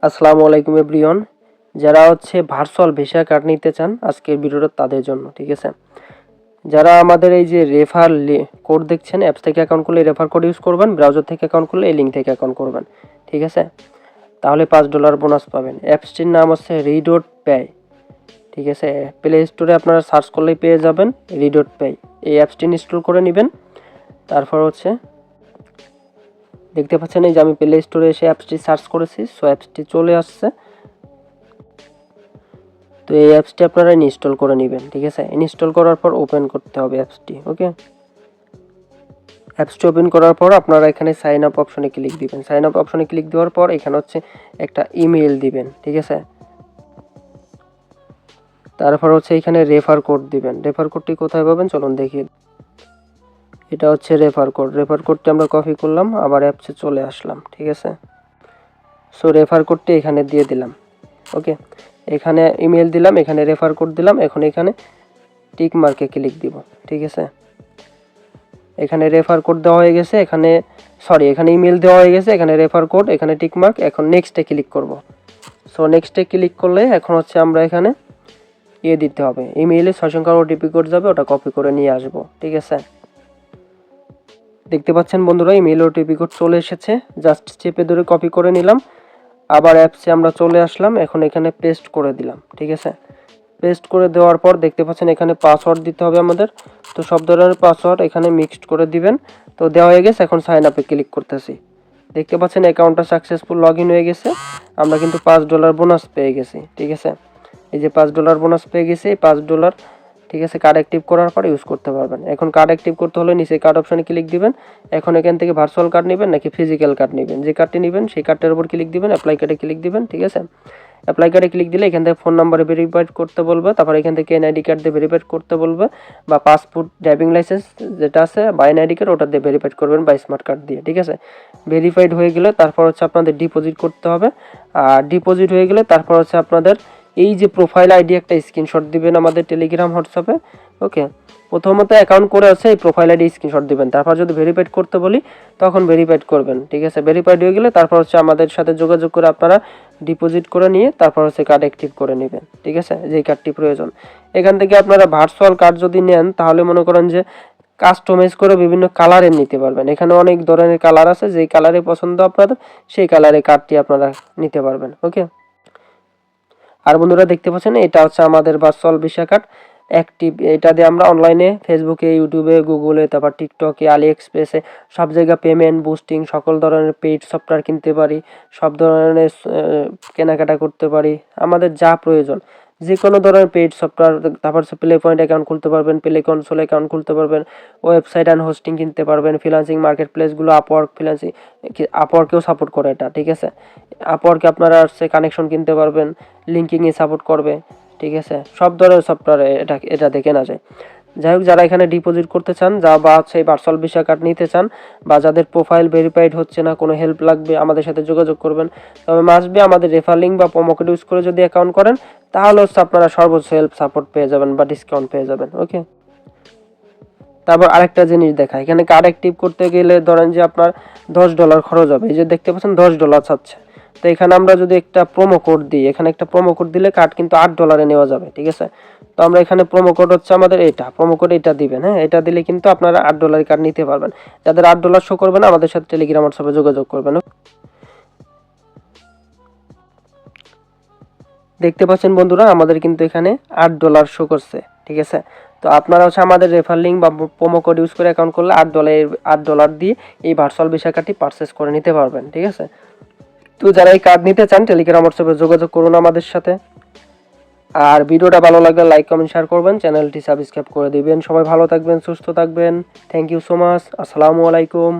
আসসালামু আলাইকুম এভরিওয়ান। যারা ভার্চুয়াল ভিসা কার্ড নিতে চান আজকের ভিডিওটা তাদের জন্য, ঠিক আছে। যারা আমাদের এই যে রেফার কোড দেখছেন, অ্যাপস থেকে অ্যাকাউন্ট করলে রেফার কোড ইউজ করবেন, ব্রাউজার থেকে অ্যাকাউন্ট করলে এই লিঙ্ক থেকে অ্যাকাউন্ট করবেন, ঠিক আছে। তাহলে $5 বোনাস পাবেন। অ্যাপসটির নাম হচ্ছে রিডট পে, ঠিক আছে। প্লে স্টোরে আপনারা সার্চ করলেই পেয়ে যাবেন রিডট পে। এই অ্যাপসটি ইনস্টল করে নেবেন। তারপর দেখতে পাচ্ছেন এই যে আমি প্লে স্টোরে এসে অ্যাপসটি সার্চ করেছি, সো অ্যাপসটি চলে আসছে। তো এই অ্যাপসটি আপনারা ইনস্টল করে নেবেন, ঠিক আছে। ইনস্টল করার পর ওপেন করতে হবে অ্যাপসটি, ওকে। অ্যাপসটি ওপেন করার পর আপনারা এখানে সাইন আপ অপশনে ক্লিক দিবেন। সাইন আপ অপশনে ক্লিক দেওয়ার পর এখানে একটা ইমেল দিবেন, ঠিক আছে। তারপর এখানে রেফার কোড দিবেন। রেফার কোডটি কোথায় পাবেন চলুন দেখি। এটা রেফার কোড। রেফার কোডটি আমরা কপি করলাম, আবার অ্যাপসে চলে আসলাম, ঠিক আছে। সো রেফার কোডটি এখানে দিয়ে দিলাম, ওকে। এখানে ইমেল দিলাম, এখানে রেফার কোড দিলাম। এখন এখানে টিক মার্কে ক্লিক দিব, ঠিক আছে। এখানে রেফার কোড দেওয়া হয়ে গেছে, এখানে ইমেল দেওয়া হয়ে গেছে, এখানে রেফার কোড, এখানে টিক মার্ক। এখন নেক্সটে ক্লিক করব। সো নেক্সটে ক্লিক করলে এখন আমরা এখানে দিতে হবে। ইমেইলে 6 সংখ্যার ওটিপি কোড যাবে, ওটা কপি করে নিয়ে আসব, ঠিক আছে। দেখতে পাচ্ছেন বন্ধুরা, ইমেইল ওটিপি কোড চলে এসেছে। জাস্ট চেপে ধরে কপি করে নিলাম। আবার অ্যাপসে আমরা চলে আসলাম। এখন এখানে পেস্ট করে দিলাম, ঠিক আছে। পেস্ট করে দেওয়ার পর দেখতে পাচ্ছেন এখানে পাসওয়ার্ড দিতে হবে আমাদের। তো সব ধরনের পাসওয়ার্ড এখানে মিক্সড করে দিবেন। তো দেওয়া হয়ে গেছে। এখন সাইন আপে ক্লিক করতেছি। দেখতে পাচ্ছেন অ্যাকাউন্টটা সাকসেসফুল লগ ইন হয়ে গেছে। আমরা কিন্তু $5 বোনাস পেয়ে গেছি, ঠিক আছে। এই যে $5 বোনাস পেয়ে গেছি, এই $5, ঠিক আছে। কার্ড অ্যাক্টিভ করার পর ইউজ করতে পারবেন। এখন কার্ড অ্যাক্টিভ করতে হলে নিচে কার্ড অপশনে ক্লিক দিবেন। এখন এখান থেকে ভার্চুয়াল কার্ড নেবেন নাকি ফিজিক্যাল কার্ড নেবেন, যে কার্ডটি নেবেন সেই কার্ডটার উপর ক্লিক দিবেন, অ্যাপ্লাই কার্ডে ক্লিক দিবেন, ঠিক আছে। অ্যাপ্লাই কার্ডে ক্লিক দিলে এখান থেকে ফোন নাম্বারে ভেরিফাইড করতে বলবে। তারপর এখান থেকে এনআইডি কার্ড দিয়ে ভেরিফাইড করতে বলবে, বা পাসপোর্ট, ড্রাইভিং লাইসেন্স যেটা আছে বা এনআইডি কার্ড ওটা দিয়ে ভেরিফাইড করবেন, বা স্মার্ট কার্ড দিয়ে, ঠিক আছে। ভেরিফাইড হয়ে গেলে তারপর আপনাদের ডিপোজিট করতে হবে। আর ডিপোজিট হয়ে গেলে তারপর আপনাদের এই যে প্রোফাইল আইডি একটা স্ক্রিনশট দিবেন আমাদের টেলিগ্রাম হোয়াটসঅ্যাপে, ওকে। প্রথমত অ্যাকাউন্ট করে এই প্রোফাইল আইডি স্ক্রিনশট দিবেন। তারপর যদি ভেরিফাইড করতে বলি তখন ভেরিফাইড করবেন, ঠিক আছে। ভেরিফাইড হয়ে গেলে তারপর আমাদের সাথে যোগাযোগ করে আপনারা ডিপোজিট করে নিয়ে তারপর কার্ড অ্যাক্টিভ করে নেবেন, ঠিক আছে, যেই কার্ডটি প্রয়োজন। এখান থেকে আপনারা ভার্চুয়াল কার্ড যদি নেন তাহলে মনে করেন যে কাস্টমাইজ করে বিভিন্ন কালারের নিতে পারবেন। এখানে অনেক ধরনের কালার আছে, যেই কালারে পছন্দ আপনাদের সেই কালারে কার্ডটি আপনারা নিতে পারবেন, ওকে। আর বন্ধুরা দেখতে পাচ্ছেন এটা আমাদের ভার্চুয়াল ভিসা কার্ড অ্যাক্টিভ। এটা দিয়ে আমরা অনলাইনে ফেসবুকে, ইউটিউবে, গুগলে, তারপর টিকটকে, আলি এক্সপ্রেসে সব জায়গায় পেমেন্ট, বুস্টিং, সকল ধরনের পেইড সফটওয়্যার কিনতে পারি, সব ধরনের কেনাকাটা করতে পারি। আমাদের যা প্রয়োজন যে কোনো ধরনের পেইড সফটওয়্যার, তারপর প্লে পয়েন্ট অ্যাকাউন্ট খুলতে পারবেন, প্লে কনসোল অ্যাকাউন্ট খুলতে পারবেন, ওয়েবসাইট অ্যান্ড হোস্টিং কিনতে পারবেন, ফ্রিল্যান্সিং মার্কেট প্লেসগুলো আপওয়ার্কেও সাপোর্ট করে এটা, ঠিক আছে। আপওয়ার্কে আপনারা কানেকশন কিনতে পারবেন, লিঙ্কিংয়ে সাপোর্ট করবে, ঠিক আছে। সব ধরনের সফটওয়্যার এটা দেখে না যায়। যাই হোক, যারা এখানে ডিপোজিট করতে চান, বা এই ভার্চুয়াল ভিসা কার্ড নিতে চান, বা যাদের প্রোফাইল ভেরিফাইড হচ্ছে না, কোনো হেল্প লাগবে আমাদের সাথে যোগাযোগ করবেন। তবে মাস্ট বি আমাদের রেফার লিঙ্ক বা প্রোমো কোড ইউজ করে যদি অ্যাকাউন্ট করেন তাহলে আপনারা সর্বোচ্চ হেল্প সাপোর্ট পেয়ে যাবেন বা ডিসকাউন্ট পেয়ে যাবেন, ওকে। তারপর আরেকটা জিনিস দেখা, এখানে কার্ড অ্যাক্টিভ করতে গেলে ধরেন যে আপনার $10 খরচ হবে। এই যে দেখতে পাচ্ছেন $10 চাচ্ছে। তো এখানে আমরা যদি একটা প্রোমো কোড দিই, এখানে একটা প্রোমো কোড দিলে কার্ড কিন্তু $8 নেওয়া যাবে, ঠিক আছে। তো আমরা এখানে প্রোমো কোড আমাদের প্রোমো কোড এটা দিবেন, হ্যাঁ। এটা দিলে কিন্তু আপনারা $8 কার্ড নিতে পারবেন। যাদের $8 শো করবে না আমাদের সাথে টেলিগ্রাম হোয়াটসঅ্যাপে যোগাযোগ করবেন। দেখতে পাচ্ছেন বন্ধুরা, আমাদের কিন্তু এখানে $8 শো করছে, ঠিক আছে। তো আপনারা আমাদের রেফার লিঙ্ক বা প্রোমো কোড ইউজ করে অ্যাকাউন্ট করলে $8 দিয়ে এই ভার্চুয়াল ভিসা কার্ডটি পারচেস করে নিতে পারবেন, ঠিক আছে। তো যারা এই কার্ড নিতে চান টেলিগ্রাম হোয়াটসঅ্যাপে যোগাযোগ করুন আমাদের সাথে। আর ভিডিওটা ভালো লাগলে লাইক, কমেন্ট, শেয়ার করবেন, চ্যানেলটি সাবস্ক্রাইব করে দিবেন। সবাই ভালো থাকবেন, সুস্থ থাকবেন। Thank you so much. আসসালামু আলাইকুম।